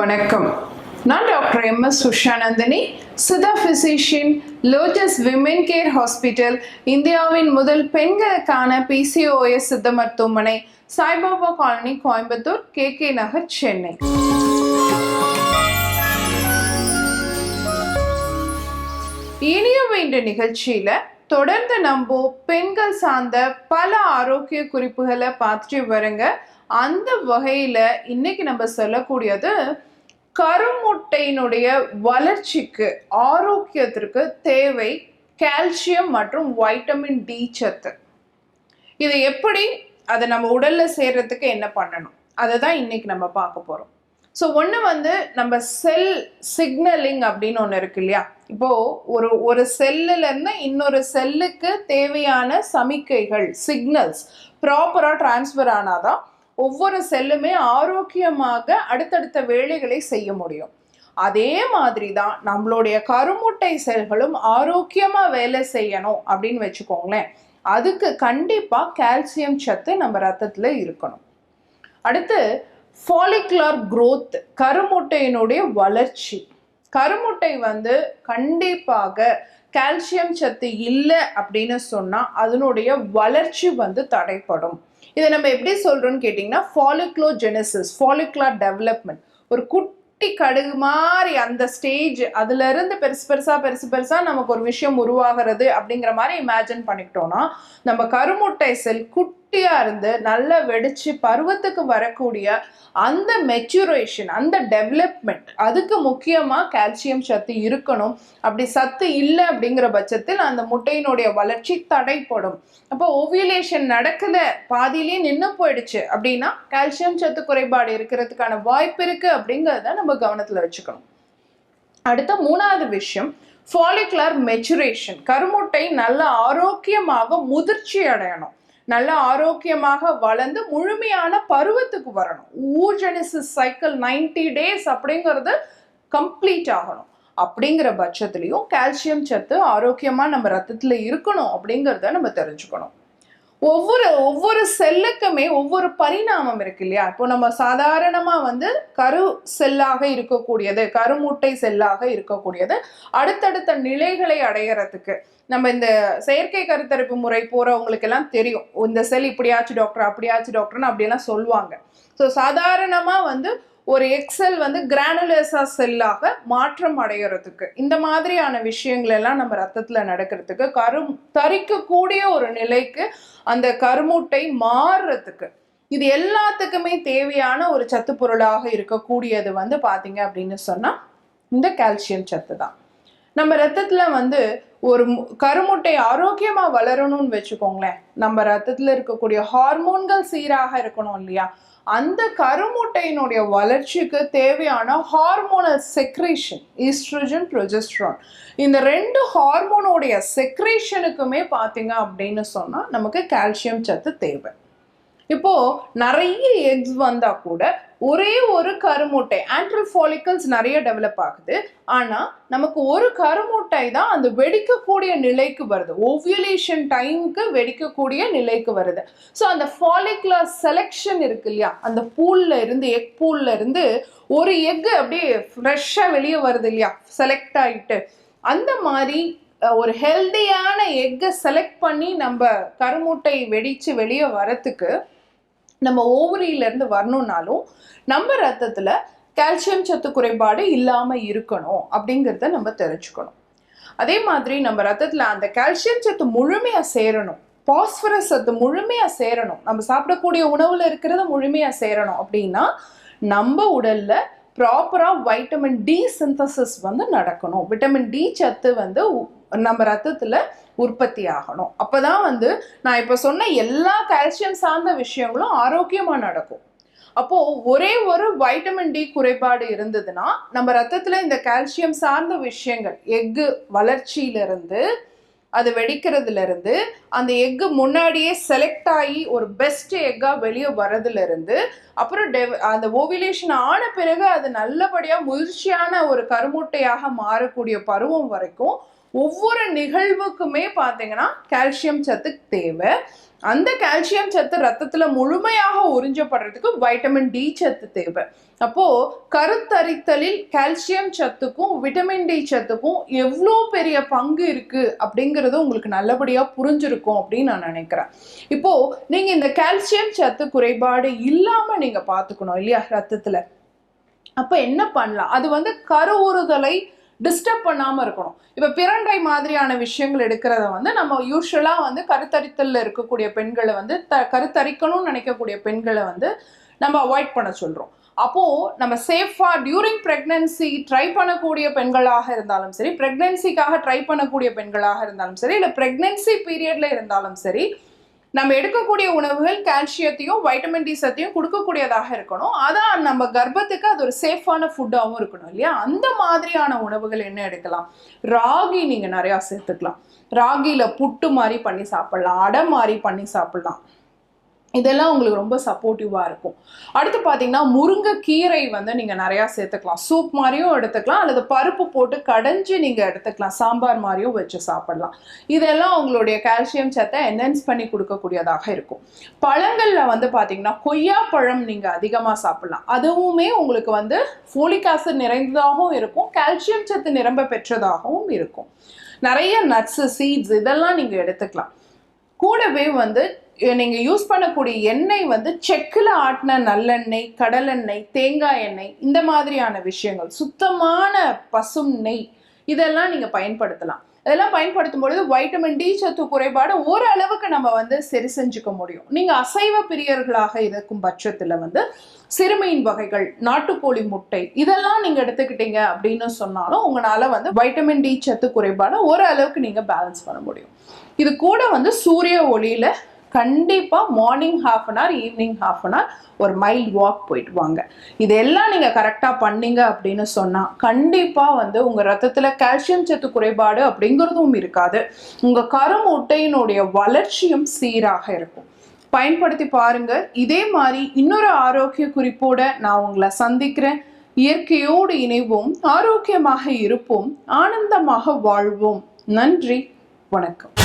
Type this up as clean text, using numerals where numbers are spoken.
வணக்கம். நான் doctor MS. Usha Nandhini, Siddha physician, lotus women care hospital, இந்தியாவின் முதல் பெண்களுக்கான PCOS சித்த மருத்துவமனை, சாய்பாபா காலனி, கோயம்புத்தூர், KK நகர், சென்னை. இனிய வேண்ட நிகழ்ச்சியில தொடர்ந்து நம்ம பெண்கள் சார்ந்த பல ஆரோக்கிய குறிப்புகளை பார்த்துட்டு வருங்க. அந்த வகையில இன்னைக்கு நம்ம சொல்லக்கூடியது கருமுட்டையினுடைய வளர்ச்சிக்கு ஆரோக்கியத்திற்கு தேவை கால்சியம் மற்றும் வைட்டமின் டி சத்து. இது எப்படி அதை நம்ம உடல்ல சேர்றதுக்கு என்ன பண்ணணும் அதை தான் இன்னைக்கு நம்ம பார்க்க போறோம். ஸோ ஒன்று நம்ம செல் சிக்னலிங் அப்படின்னு ஒன்று இருக்கு இல்லையா. இப்போ ஒரு செல்லுல இருந்து இன்னொரு செல்லுக்கு தேவையான சமிக்கைகள் சிக்னல்ஸ் ப்ராப்பரா டிரான்ஸ்ஃபர் ஆனாதான் ஒவ்வொரு செல்லுமே ஆரோக்கியமாக அடுத்தடுத்த வேலைகளை செய்ய முடியும். அதே மாதிரி தான் நம்மளுடைய கருமுட்டை செல்களும் ஆரோக்கியமா வேலை செய்யணும் அப்படின்னு வச்சுக்கோங்களேன். அதுக்கு கண்டிப்பா கால்சியம் சத்து நம்ம ரத்தத்துல இருக்கணும். அடுத்து ஃபாலிகுலர் growth, கருமுட்டையினுடைய வளர்ச்சி. கருமுட்டை கண்டிப்பாக கால்சியம் சத்து இல்லை அப்படின்னு சொன்னா அதனுடைய வளர்ச்சி தடைப்படும். இதை நம்ம எப்படி சொல்றோம்னு கேட்டீங்கன்னா ஃபாலிகுலோஜெனசிஸ், ஃபாலிகுலர் டெவலப்மெண்ட். ஒரு குட்டி கடுகு மாதிரி அந்த ஸ்டேஜ், அதுல இருந்து பெருசு பெருசா நமக்கு ஒரு விஷயம் உருவாகிறது அப்படிங்கிற மாதிரி இமேஜின் பண்ணிக்கிட்டோம்னா நம்ம கருமுட்டை செல் குட்டியா இருந்து நல்லா வெடிச்சு பருவத்துக்கு வரக்கூடிய அந்த மெச்சூரேஷன், அந்த டெவலப்மெண்ட், அதுக்கு முக்கியமா கால்சியம் சத்து இருக்கணும். அப்படி சத்து இல்லை அப்படிங்கிற பட்சத்தில் அந்த முட்டையினுடைய வளர்ச்சி தடைப்படும். அப்போ ஓவியுலேஷன் நடக்கல, பாதியிலேயே நின்று போயிடுச்சு அப்படின்னா கால்சியம் சத்து குறைபாடு இருக்கிறதுக்கான வாய்ப்பு இருக்கு அப்படிங்கிறத நம்ம கவனத்துல வச்சுக்கணும். அடுத்த மூணாவது விஷயம் ஃபாலிகுலர் மெச்சுரேஷன். கருமுட்டை நல்ல ஆரோக்கியமாக முதிர்ச்சி அடையணும், நல்ல ஆரோக்கியமாக வளர்ந்து முழுமையான பருவத்துக்கு வரணும். ஊஜெனிசிஸ் சைக்கிள் 90 days அப்படிங்கிறது கம்ப்ளீட் ஆகணும். அப்படிங்கிற பட்சத்துலையும் கால்சியம் சத்து ஆரோக்கியமா நம்ம ரத்தத்துல இருக்கணும் அப்படிங்கிறத நம்ம தெரிஞ்சுக்கணும். ஒவ்வொரு செல்லுக்குமே ஒவ்வொரு பரிணாமம் இருக்கு இல்லையா. இப்போ நம்ம சாதாரணமா கரு செல்லாக இருக்கக்கூடியது, கருமுட்டை செல்லாக இருக்கக்கூடியது அடுத்தடுத்த நிலைகளை அடையறதுக்கு நம்ம இந்த செயற்கை கருத்தரிப்பு முறை போறவங்களுக்கு எல்லாம் தெரியும். இந்த செல் இப்படியாச்சு டாக்டர், அப்படியாச்சு டாக்டர்னு அப்படியெல்லாம் சொல்லுவாங்க. ஸோ சாதாரணமா ஒரு எக்ஸெல் கிரானுலேசா செல்லாக மாற்றம் அடைகிறதுக்கு இந்த மாதிரியான விஷயங்கள் எல்லாம் நம்ம ரத்தத்துல நடக்கிறதுக்கு தரிக்கக்கூடிய ஒரு நிலைக்கு அந்த கருமுட்டை மாறுறதுக்கு இது எல்லாத்துக்குமே தேவையான ஒரு சத்து பொருளாக இருக்கக்கூடியது பாத்தீங்க அப்படின்னு சொன்னா இந்த கால்சியம் சத்து தான். நம்ம ரத்தத்துல ஒரு கருமுட்டை ஆரோக்கியமா வளரணும்னு வச்சுக்கோங்களேன், நம்ம ரத்தத்துல இருக்கக்கூடிய ஹார்மோன்கள் சீராக இருக்கணும் இல்லையா. அந்த கருமுட்டையினுடைய வளர்ச்சிக்கு தேவையான ஹார்மோனல் செக்ரேஷன், ஈஸ்ட்ரோஜன், ப்ரொஜெஸ்ட்ரான், இந்த ரெண்டு ஹார்மோனுடைய செக்ரேஷனுக்குமே பார்த்தீங்க அப்படின்னு சொன்னா நமக்கு கால்சியம் சத்து தேவை. இப்போ நிறைய எக்ஸ் வந்தா கூட ஒரே ஒரு கருமுட்டை, ஆன்ட்ரல் ஃபாலிகல்ஸ் நிறைய டெவலப் ஆகுது. ஆனா நமக்கு ஒரு கருமுட்டை தான் அந்த வெடிக்கக்கூடிய நிலைக்கு வருது, ஓவியுலேஷன் டைமுக்கு வெடிக்கக்கூடிய நிலைக்கு வருது. ஸோ அந்த ஃபாலிகுலர் செலெக்ஷன் இருக்கு இல்லையா, அந்த பூல்ல இருந்து எக் பூல்ல இருந்து ஒரு எக் அப்படியே ஃப்ரெஷ்ஷா வெளியே வருது இல்லையா, செலக்ட் ஆயிட்டு. அந்த மாதிரி ஒரு ஹெல்தியான எக்கை செலக்ட் பண்ணி நம்ம கருமுட்டை வெடிச்சு வெளியே வரத்துக்கு நம்ம ஓவரியில இருந்து வரணும்னாலும் நம்ம ரத்தத்துல கால்சியம் சத்து குறைபாடு இல்லாம இருக்கணும் அப்படிங்கிறத நம்ம தெரிஞ்சுக்கணும். அதே மாதிரி நம்ம ரத்தத்துல அந்த கால்சியம் சத்து முழுமையா சேரணும், பாஸ்பரஸ் சத்து முழுமையா சேரணும், நம்ம சாப்பிடக்கூடிய உணவுல இருக்கிறத முழுமையா சேரணும் அப்படின்னா நம்ம உடல்ல ப்ராப்பரா வைட்டமின் டி சிந்தசிஸ் நடக்கணும். விட்டமின் டி சத்து நம்ம ரத்தத்துல உற்பத்தி ஆகணும். அப்பதான் நான் இப்ப சொன்ன எல்லா கால்சியம் சார்ந்த விஷயங்களும் ஆரோக்கியமா நடக்கும். அப்போ ஒரே ஒரு வைட்டமின் டி குறைபாடு இருந்ததுன்னா நம்ம ரத்தத்துல இந்த கால்சியம் சார்ந்த விஷயங்கள், எக்கு வளர்ச்சியிலிருந்து அது வெடிக்கிறதுல இருந்து, அந்த எக்கு முன்னாடியே செலக்ட் ஆகி ஒரு பெஸ்ட் எக்கா வெளியே வர்றதுல இருந்து, அப்புறம் அந்த ஓவிலேஷன் ஆன பிறகு அது நல்லபடியா முதிர்ச்சியான ஒரு கருமுட்டையாக மாறக்கூடிய பருவம் வரைக்கும் ஒவ்வொரு நிகழ்வுக்குமே பார்த்தீங்கன்னா கால்சியம் சத்து தேவை. அந்த கால்சியம் சத்து ரத்தத்துல முழுமையாக உறிஞ்சப்படுறதுக்கு வைட்டமின் டி சத்து தேவை. அப்போ கருத்தரித்தலில் கால்சியம் சத்துக்கும் விட்டமின் டி சத்துக்கும் எவ்வளோ பெரிய பங்கு இருக்கு அப்படிங்கிறது உங்களுக்கு நல்லபடியா புரிஞ்சிருக்கும் அப்படின்னு நான் நினைக்கிறேன். இப்போ நீங்க இந்த கால்சியம் சத்து குறைபாடு இல்லாம நீங்க பாத்துக்கணும் இல்லையா ரத்தத்துல. அப்ப என்ன பண்ணலாம்? அது கருவுறுதலை டிஸ்டர்ப் பண்ணாம இருக்கணும். இப்ப பிரண்டை மாதிரியான விஷயங்கள் எடுக்கிறத நம்ம யூஸ்வலா கருத்தரித்தல்ல இருக்கக்கூடிய பெண்களை கருத்தரிக்கணும்னு நினைக்கக்கூடிய பெண்களை நம்ம அவாய்ட் பண்ண சொல்றோம். அப்போ நம்ம சேஃபா டியூரிங் பிரெக்னன்சி ட்ரை பண்ணக்கூடிய பெண்களாக இருந்தாலும் சரி, பிரெக்னன்சிக்காக ட்ரை பண்ணக்கூடிய பெண்களாக இருந்தாலும் சரி, இல்ல பிரெக்னன்சி பீரியட்ல இருந்தாலும் சரி, நம்ம எடுக்கக்கூடிய உணவுகள் கால்சியத்தையும் வைட்டமின் டி சத்தையும் கொடுக்கக்கூடியதாக இருக்கணும். அதான் நம்ம கர்ப்பத்துக்கு அது ஒரு சேஃபான ஃபுட்டாகவும் இருக்கணும் இல்லையா. அந்த மாதிரியான உணவுகள் என்ன எடுக்கலாம்? ராகி நீங்க நிறைய சேர்த்துக்கலாம். ராகில புட்டு மாதிரி பண்ணி சாப்பிடலாம், அடை மாதிரி பண்ணி சாப்பிடலாம். இதெல்லாம் உங்களுக்கு ரொம்ப சப்போர்ட்டிவா இருக்கும். அடுத்து பார்த்தீங்கன்னா முருங்கைக்கீரை நீங்க நிறைய சேர்த்துக்கலாம். சூப் மாதிரியும் எடுத்துக்கலாம், அல்லது பருப்பு போட்டு கடைஞ்சி நீங்க எடுத்துக்கலாம், சாம்பார் மாதிரியும் வச்சு சாப்பிடலாம். இதெல்லாம் உங்களுடைய கால்சியம் சத்தை என்ஹான்ஸ் பண்ணி கொடுக்கக்கூடியதாக இருக்கும். பழங்கள்ல பார்த்தீங்கன்னா கொய்யா பழம் நீங்க அதிகமா சாப்பிடலாம். அதுவுமே உங்களுக்கு ஃபோலிக் ஆசிட் நிறைந்ததாகவும் இருக்கும், கால்சியம் சத்து நிரம்ப பெற்றதாகவும் இருக்கும். நிறைய நட்ஸ், சீட்ஸ் இதெல்லாம் நீங்க எடுத்துக்கலாம். கூடவே நீங்க யூஸ் பண்ணக்கூடிய எண்ணெய் செக்கில் ஆட்டின நல்லெண்ணெய், கடலெண்ணெய், தேங்காய் எண்ணெய், இந்த மாதிரியான விஷயங்கள், சுத்தமான பசும் நெய், இதெல்லாம் நீங்க பயன்படுத்தலாம். இதெல்லாம் பயன்படுத்தும் பொழுது வைட்டமின் டி சத்து குறைபாடு ஓரளவுக்கு நம்ம சரி செஞ்சுக்க முடியும். நீங்க அசைவ பிரியர்களாக இருக்கும் பட்சத்துல சிறுமீன் வகைகள், நாட்டுக்கோழி முட்டை இதெல்லாம் நீங்க எடுத்துக்கிட்டீங்க அப்படின்னு சொன்னாலும் உங்களால வைட்டமின் டி சத்து குறைபாடு ஓரளவுக்கு நீங்க பேலன்ஸ் பண்ண முடியும். இது கூட சூரிய ஒளியில கண்டிப்பா morning 1/2 an hour, evening 1/2 an hour ஒரு மைல்ட் வாக் போயிட்டு வாங்க. இதெல்லாம் நீங்க கரெக்டா பண்ணீங்க அப்படின்னு சொன்னா கண்டிப்பா உங்க ரத்தத்துல கால்சியம் சத்து குறைபாடு அப்படிங்கிறதும் இருக்காது. உங்க கருமுட்டையினுடைய வளர்ச்சியும் சீராக இருக்கும். பயன்படுத்தி பாருங்க. இதே மாதிரி இன்னொரு ஆரோக்கிய குறிப்போட நான் உங்களை சந்திக்கிறேன். இயற்கையோடு இணைவோம், ஆரோக்கியமாக இருப்போம், ஆனந்தமாக வாழ்வோம். நன்றி, வணக்கம்.